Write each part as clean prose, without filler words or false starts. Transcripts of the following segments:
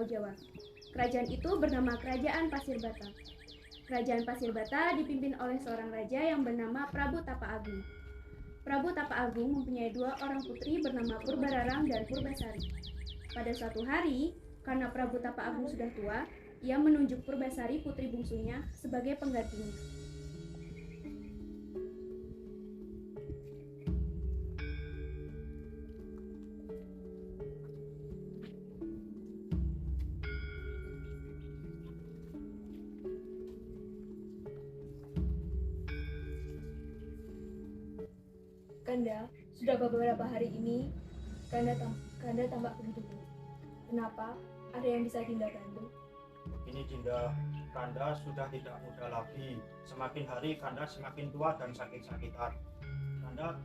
Pulau Jawa. Kerajaan itu bernama Kerajaan Pasir Bata. Kerajaan Pasir Bata dipimpin oleh seorang raja yang bernama Prabu Tapa Agung. Prabu Tapa Agung mempunyai 2 orang putri bernama Purbararang dan Purbasari. Pada suatu hari, karena Prabu Tapa Agung sudah tua, ia menunjuk Purbasari putri bungsunya sebagai penggantinya. Kanda, sudah beberapa hari ini Kanda tampak begitu buruk. Kenapa? Ada yang bisa Dinda bantu? Ini Dinda, Kanda sudah tidak muda lagi. Semakin hari Kanda semakin tua dan sakit-sakitan. Kanda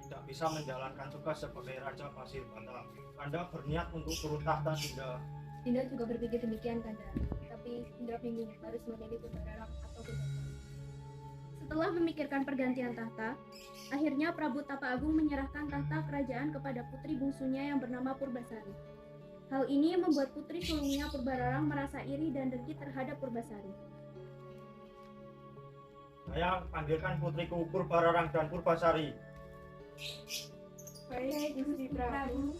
tidak bisa menjalankan tugas sebagai Raja Pasir Bata. Kanda berniat untuk turun tahta, Dinda. Dinda juga berpikir demikian, Kanda. Tapi Dinda bingung harus menjadi Purbararang atau Purbasari. Setelah memikirkan pergantian tahta, akhirnya Prabu Tapa Agung menyerahkan tahta kerajaan kepada putri bungsunya yang bernama Purbasari. Hal ini membuat putri sulungnya Purbararang merasa iri dan dengki terhadap Purbasari. Saya panggilkan putriku Purbararang dan Purbasari. Baik, Gusti Prabu.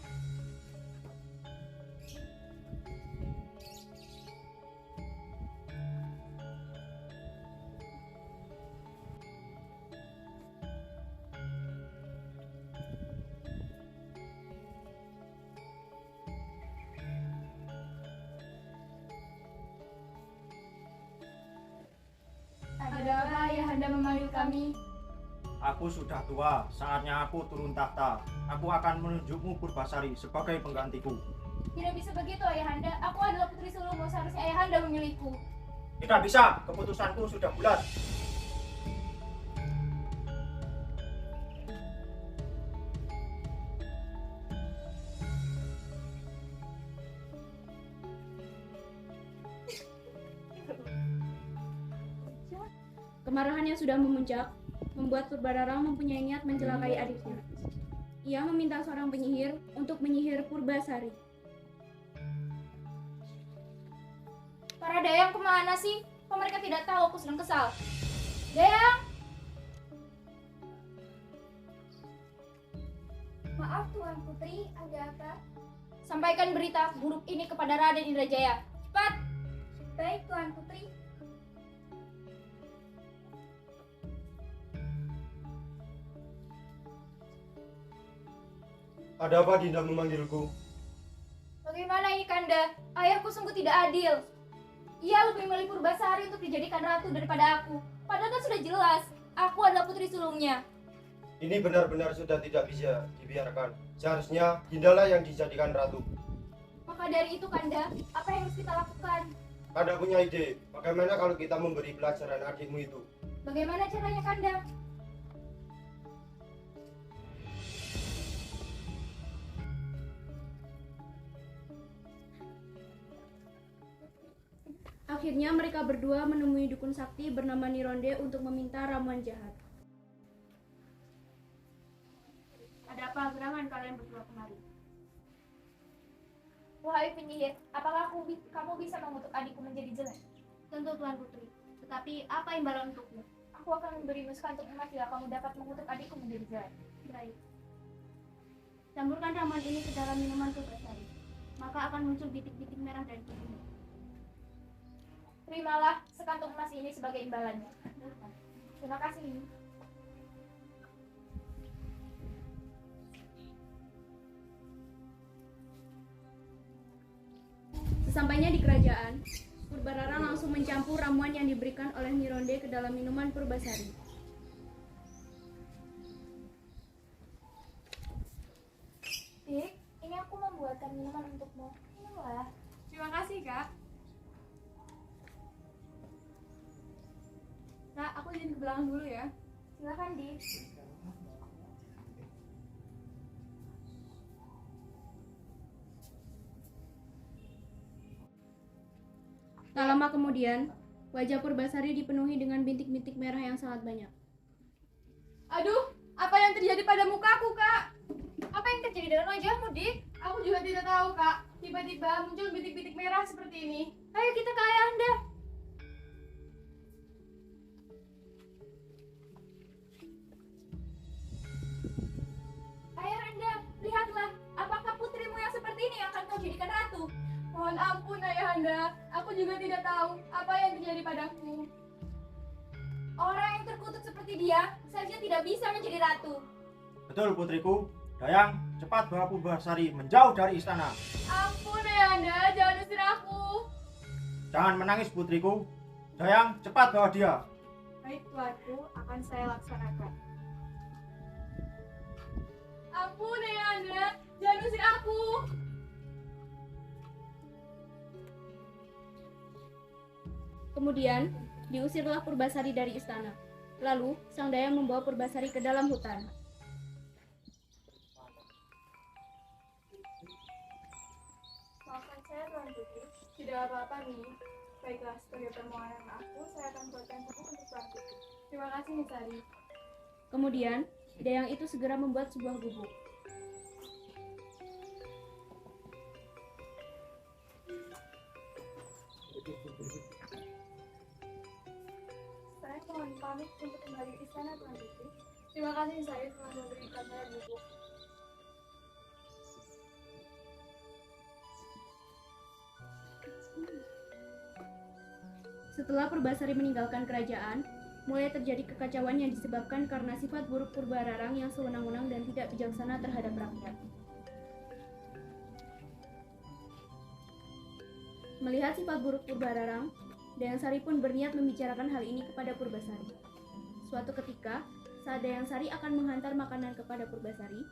Ada apa Ayahanda memanggil kami? Aku sudah tua, saatnya aku turun tahta. Aku akan menunjukmu Purbasari sebagai penggantiku. Tidak bisa begitu Ayahanda, aku adalah putri sulungmu, seharusnya Ayahanda memilihku. Tidak bisa, keputusanku sudah bulat. Kemarahan yang sudah memuncak membuat Purbararang mempunyai niat mencelakai adiknya. Ia meminta seorang penyihir untuk menyihir Purbasari. Para Dayang kemana sih? Kok mereka tidak tahu aku sedang kesal? Dayang! Maaf Tuan Putri, ada apa? Sampaikan berita buruk ini kepada Raden Indrajaya. Cepat! Baik Tuan Putri. Ada apa Dinda memanggilku? Bagaimana ini Kanda? Ayahku sungguh tidak adil. Ia lebih memilih Purbasari untuk dijadikan ratu daripada aku. Padahal kan sudah jelas, aku adalah putri sulungnya. Ini benar-benar sudah tidak bisa dibiarkan. Seharusnya Dindalah yang dijadikan ratu. Maka dari itu Kanda, apa yang harus kita lakukan? Kanda punya ide. Bagaimana kalau kita memberi pelajaran adikmu itu? Bagaimana caranya Kanda? Akhirnya mereka berdua menemui dukun sakti bernama Nironde untuk meminta ramuan jahat. Ada apa gerangan kalian berdua kemari? Wahai penyihir, apakah kamu bisa mengutuk adikku menjadi jelek? Tentu Tuan Putri, tetapi apa imbalan untukmu? Aku akan memberi muskan untuk emas jika kamu dapat mengutuk adikku menjadi jelek. Baik. Campurkan ramuan ini ke dalam minuman Purbasari, maka akan muncul bintik-bintik merah dari tubuhmu. Terimalah sekantung emas ini sebagai imbalannya. Terima kasih. Sesampainya di kerajaan, Purbararang langsung mencampur ramuan yang diberikan oleh Nironde ke dalam minuman Purbasari. Dik, ini aku membuatkan minuman untukmu. Minumlah. Terima kasih, Kak. Kak, aku izin ke belakang dulu ya. Silakan, Dik. Tak lama kemudian, wajah Purbasari dipenuhi dengan bintik-bintik merah yang sangat banyak. Aduh, apa yang terjadi pada mukaku, Kak? Apa yang terjadi dengan wajahmu, Dik? Aku juga tidak tahu, Kak. Tiba-tiba muncul bintik-bintik merah seperti ini. Ayo kita ke Ayahanda. Ayahanda, lihatlah, apakah putrimu yang seperti ini yang akan kau jadikan ratu? Mohon ampun Ayahanda, aku juga tidak tahu apa yang terjadi padaku. Orang yang terkutuk seperti dia saja tidak bisa menjadi ratu. Betul putriku. Dayang, cepat bawa Purbasari menjauh dari istana. Ampun Ayahanda, jangan usir aku. Jangan menangis putriku. Dayang, cepat bawa dia. Baik tuanku, akan saya laksanakan. Ampun Ayahanda, jangan usir aku. Kemudian, diusirlah Purbasari dari istana. Lalu, sang Dayang membawa Purbasari ke dalam hutan. Maafkan saya Tuan Putri, tidak apa-apa nih. Baiklah, sebagai permohonan aku, saya akan buatkan buku untuk Tuan Putri. Terima kasih Nisari. Kemudian, Dayang itu segera membuat sebuah gubuk. Saya mohon pamit untuk kembali ke istana Tuan Putri. Terima kasih Nisari telah memberikan saya gubuk. Setelah Purbasari meninggalkan kerajaan, mulai terjadi kekacauan yang disebabkan karena sifat buruk Purbararang yang sewenang-wenang dan tidak bijaksana terhadap rakyat. Melihat sifat buruk Purbararang, Dayang Sari pun berniat membicarakan hal ini kepada Purbasari. Suatu ketika, saat Dayang Sari akan menghantar makanan kepada Purbasari,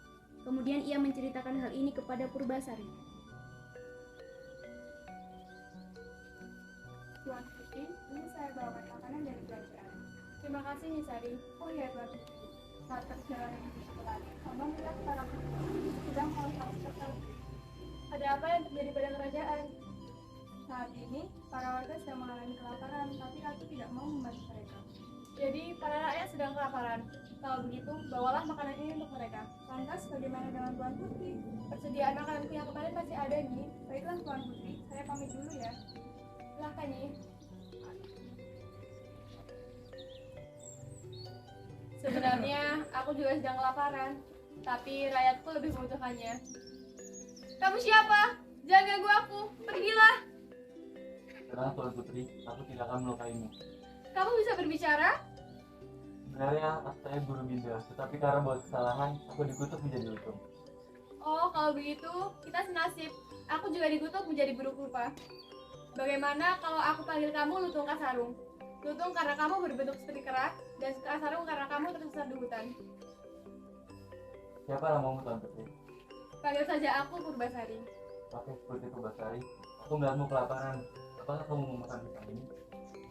kemudian ia menceritakan hal ini kepada Purbasari. Tuan Putri, ini saya bawakan makanan dari kerajaan. Terima kasih Nisari. Oh iya Tuan Putri, saat perjalanan di sekolah, hamba melihat para putri sedang melakukan sesuatu. Ada apa yang terjadi pada kerajaan? Saat ini, para warga sedang mengalami kelaparan, tapi ratu tidak mau membantu mereka. Jadi, para rakyat sedang kelaparan. Kalau begitu, bawalah makanan ini untuk mereka. Lantas, bagaimana dengan Tuan Putri? Persediaan makananku yang kemarin masih ada, Nyi. Baiklah Tuan Putri, saya pamit dulu ya. Silahkan, Nyi. Sebenarnya, aku juga sedang kelaparan. Tapi rakyatku lebih membutuhkannya. Kamu siapa? Jangan ganggu aku. Pergilah. Tenang Tuan Putri, aku tidak akan melukaimu. Kamu bisa berbicara? Sebenarnya saya guru Binda, tetapi karena buat kesalahan, aku dikutuk menjadi lutung. Oh, kalau begitu, kita senasib. Aku juga dikutuk menjadi buruk rupa. Bagaimana kalau aku panggil kamu Lutung Kasarung? Lutung karena kamu berbentuk seperti kera, dan Kasarung karena kamu tersesat di hutan. Siapa namamu Tuan Putri? Panggil saja aku Purbasari. Oke, Putri Purbasari. Aku melihatmu kelaparan. Apakah kamu mau makan pisang ini?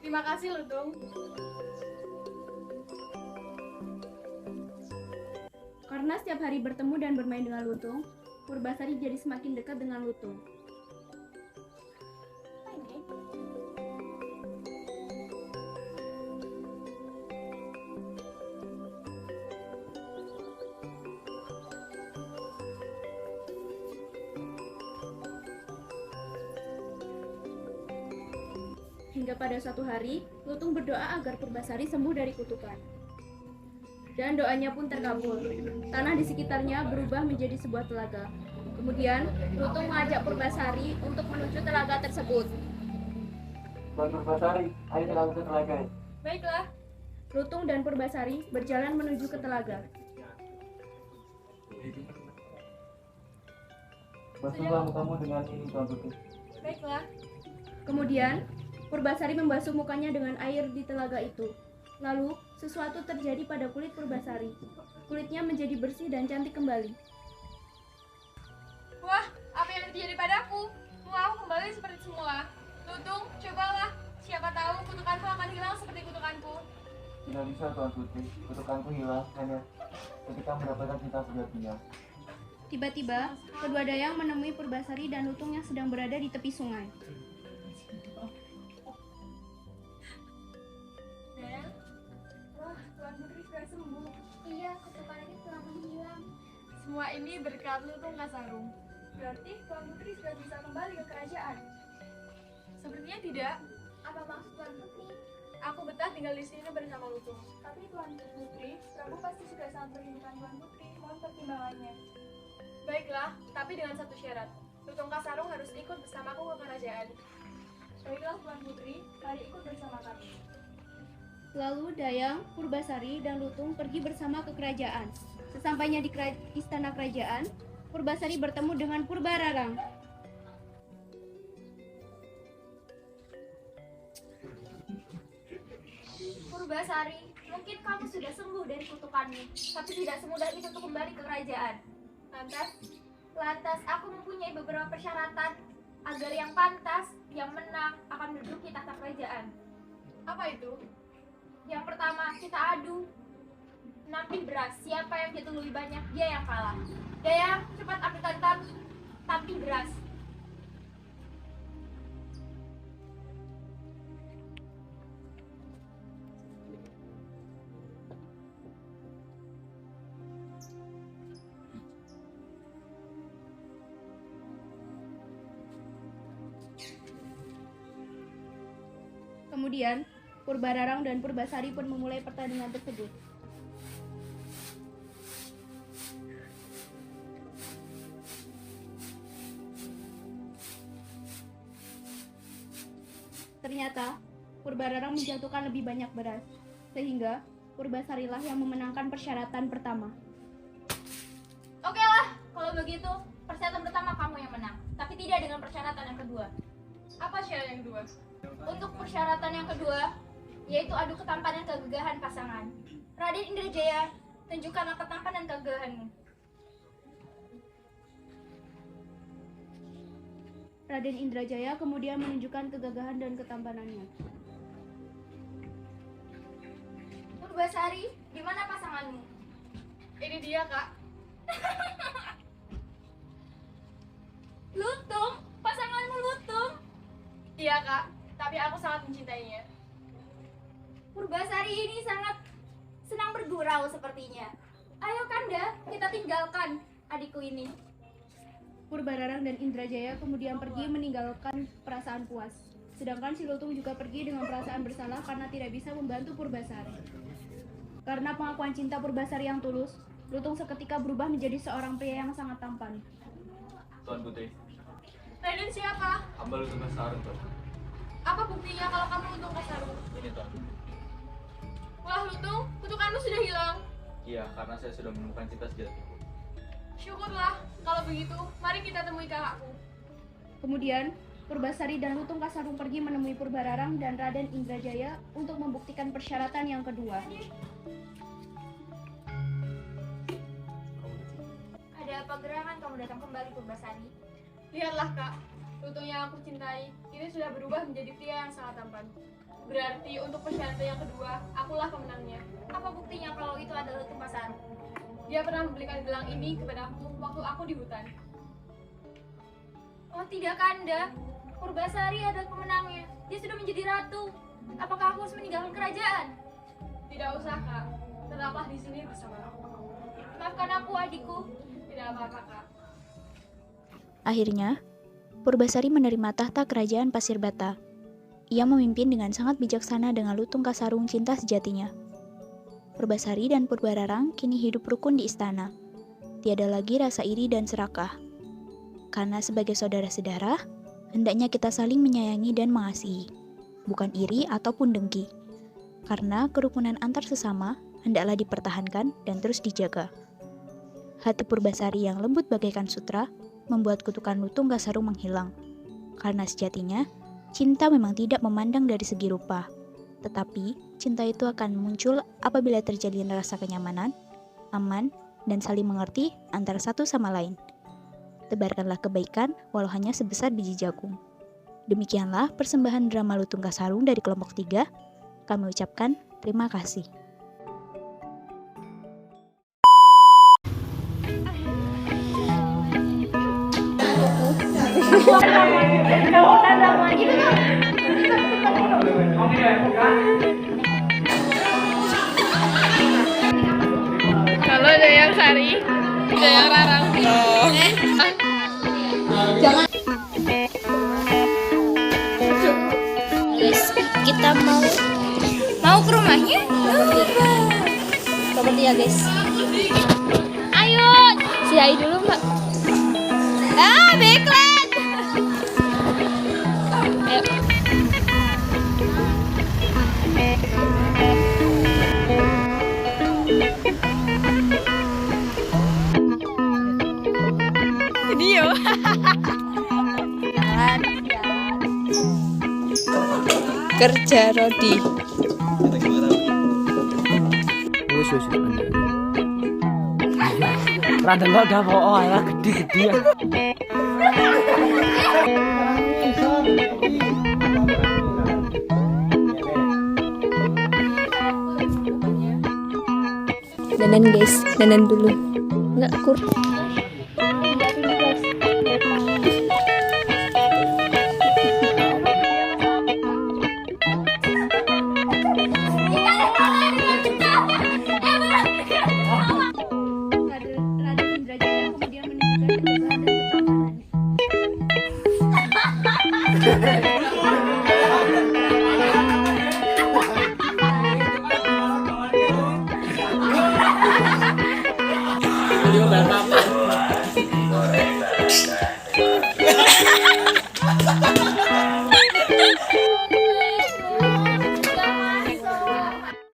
Terima kasih, Lutung. Karena setiap hari bertemu dan bermain dengan Lutung, Purbasari jadi semakin dekat dengan Lutung. Hingga pada suatu hari, Lutung berdoa agar Purbasari sembuh dari kutukan. Dan doanya pun terkabul. Tanah di sekitarnya berubah menjadi sebuah telaga. Kemudian, Lutung mengajak Purbasari untuk menuju telaga tersebut. Tuan Purbasari, ayo kita ke telaga. Baiklah. Lutung dan Purbasari berjalan menuju ke telaga. Basuhlah mukamu dengan ini Tuan Putri. Baiklah. Kemudian, Purbasari membasuh mukanya dengan air di telaga itu. Lalu, sesuatu terjadi pada kulit Purbasari. Kulitnya menjadi bersih dan cantik kembali. Wah, apa yang terjadi padaku? Mau aku kembali seperti semula. Lutung, cobalah. Siapa tahu kutukanku akan hilang seperti kutukanku. Tidak bisa Tuan Putri, kutukanku hilang hanya ketika mendapatkan cinta sejatinya. Tiba-tiba, kedua Dayang menemui Purbasari dan Lutung yang sedang berada di tepi sungai. Wah, Tuan Putri sudah sembuh. Iya, kutukan itu telah menghilang. Semua ini berkat Lutung Kasarung. Berarti Tuan Putri sudah bisa kembali ke kerajaan. Sepertinya tidak. Apa maksud Tuan Putri? Aku betah tinggal di sini bersama Lutung. Tapi Tuan Putri, Prabu pasti sudah sangat merindukan Tuan Putri. Mohon pertimbangannya. Baiklah, tapi dengan satu syarat. Lutung Kasarung harus ikut bersamaku ke kerajaan. Baiklah Tuan Putri, mari ikut bersama kami. Lalu Dayang, Purbasari, dan Lutung pergi bersama ke kerajaan. Sesampainya di istana kerajaan, Purbasari bertemu dengan Purbararang. Purbasari, mungkin kamu sudah sembuh dari kutukanmu, tapi tidak semudah itu untuk kembali ke kerajaan. Lantas aku mempunyai beberapa persyaratan agar yang pantas, yang menang akan menduduki tahta kerajaan. Apa itu? Yang pertama, kita adu. Nampin beras, siapa yang hitung lebih banyak, dia yang kalah. Dayang, cepat ambilkan tampil beras. Kemudian, Purbararang dan Purbasari pun memulai pertandingan tersebut. Ternyata, Purbararang menjatuhkan lebih banyak beras, sehingga Purbasarilah yang memenangkan persyaratan pertama. Oke lah, kalau begitu, persyaratan pertama kamu yang menang, tapi tidak dengan persyaratan yang kedua. Apa syarat yang kedua? Untuk persyaratan yang kedua, yaitu adu ketampanan kegagahan pasangan. Raden Indrajaya, tunjukkanlah ketampanan kegagahanmu. Raden Indrajaya kemudian menunjukkan kegagahan dan ketampanannya. Purbasari, di mana pasanganmu? Ini dia, Kak. Lutung, pasanganmu Lutung. Iya, Kak. Tapi aku sangat mencintainya. Purbasari ini sangat senang bergurau sepertinya. Ayo Kanda, kita tinggalkan adikku ini. Purbararang dan Indrajaya kemudian pergi meninggalkan perasaan puas. Sedangkan si Lutung juga pergi dengan perasaan bersalah karena tidak bisa membantu Purbasari. Karena pengakuan cinta Purbasari yang tulus, Lutung seketika berubah menjadi seorang pria yang sangat tampan. Tuan Putri, Raden siapa? hamba Lutung Kasarung, Tuan. Apa buktinya kalau kamu Lutung Kasarung? Ini, Tuan. Wah, Lutung, kutukanmu sudah hilang. Iya, karena saya sudah menemukan cinta sejatiku. Syukurlah. Kalau begitu, mari kita temui kakakku. Kemudian, Purbasari dan Lutung Kasarung pergi menemui Purbararang dan Raden Indrajaya untuk membuktikan persyaratan yang kedua. Ada apa gerangan kamu datang kembali Purbasari? Lihatlah, Kak. Lutung yang aku cintai, ini sudah berubah menjadi pria yang sangat tampan. Berarti untuk persyaratan yang kedua, akulah pemenangnya. Apa buktinya kalau itu adalah Lutung Kasarung? Dia pernah membelikan gelang ini kepadaku waktu aku di hutan. Oh tidak Kanda, Purbasari adalah pemenangnya. Dia sudah menjadi ratu. Apakah aku harus meninggalkan kerajaan? Tidak usah, Kak. Tetaplah di sini bersama aku. Maafkan aku adikku. Tidak apa-apa, Kak. Akhirnya, Purbasari menerima tahta kerajaan Pasir Bata. Ia memimpin dengan sangat bijaksana dengan Lutung Kasarung cinta sejatinya. Purbasari dan Purbararang kini hidup rukun di istana. Tiada lagi rasa iri dan serakah. Karena sebagai saudara-saudara, hendaknya kita saling menyayangi dan mengasihi, bukan iri ataupun dengki. Karena kerukunan antar sesama hendaklah dipertahankan dan terus dijaga. Hati Purbasari yang lembut bagaikan sutra membuat kutukan Lutung Kasarung menghilang. Karena sejatinya, cinta memang tidak memandang dari segi rupa. Tetapi, cinta itu akan muncul apabila terjalin rasa kenyamanan, aman, dan saling mengerti antara satu sama lain. Tebarkanlah kebaikan walau hanya sebesar biji jagung. Demikianlah persembahan drama Lutung Kasarung dari kelompok 3. Kami ucapkan terima kasih. Halo Dayang Sari, Dayang Rarang. kita mau ke rumahnya. Seperti ya guys. Ayo, si Ai dulu mbak. Backland. Ayo. Video. Kerja Rodi. Rada lo udah mau ya gede-gede ya. Danan guys, danan dulu. Enggak kur. Raden Indrajaya kemudian menunjukkan ketegaran dan ketampanan. Video berapa?